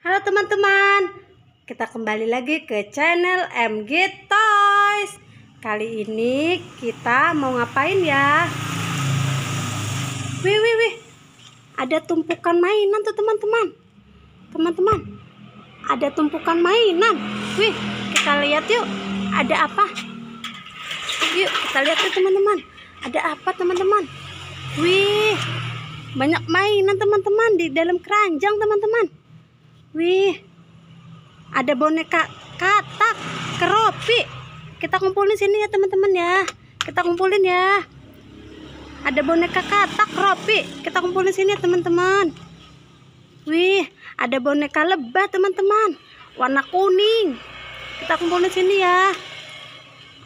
Halo teman-teman, kita kembali lagi ke channel MG Toys. Kali ini kita mau ngapain ya? Wih, ada tumpukan mainan tuh teman-teman. Ada tumpukan mainan. Wih, kita lihat yuk, ada apa? Yuk kita lihat yuk teman-teman, ada apa teman-teman? Wih, banyak mainan teman-teman di dalam keranjang teman-teman. Wih, ada boneka katak, keropi. Kita kumpulin sini ya teman-teman ya. Kita kumpulin ya. Ada boneka katak, keropi. Kita kumpulin sini ya teman-teman. Wih, ada boneka lebah teman-teman, warna kuning. Kita kumpulin sini ya.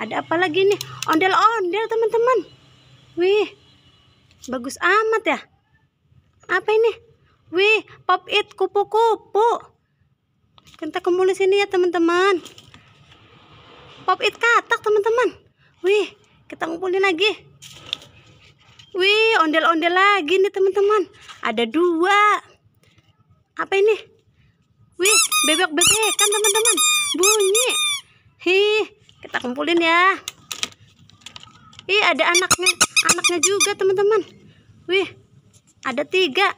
Ada apa lagi nih? Ondel-ondel teman-teman. Wih, bagus amat ya. Apa ini? Wih, pop it kupu-kupu. Kita kumpulin sini ya teman-teman. Pop it katak teman-teman. Wih, kita kumpulin lagi. Wih, ondel-ondel lagi nih teman-teman. Ada 2. Apa ini? Wih, bebek-bebekan teman-teman. Bunyi. Kita kumpulin ya. Ada anaknya juga teman-teman. Wih, ada 3.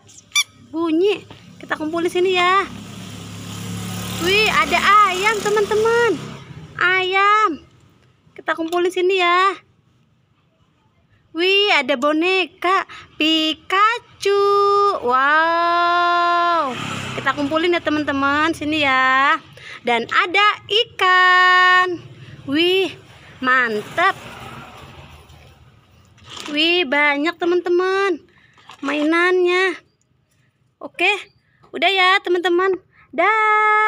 Bunyi. Kita kumpulin sini ya. Wih, ada ayam teman-teman. Ayam. Kita kumpulin sini ya. Wih, ada boneka Pikachu. Wow. Kita kumpulin ya teman-teman sini ya. Dan ada ikan. Wih, mantap. Wih, banyak teman-teman mainannya. Oke, udah ya teman-teman. Dah.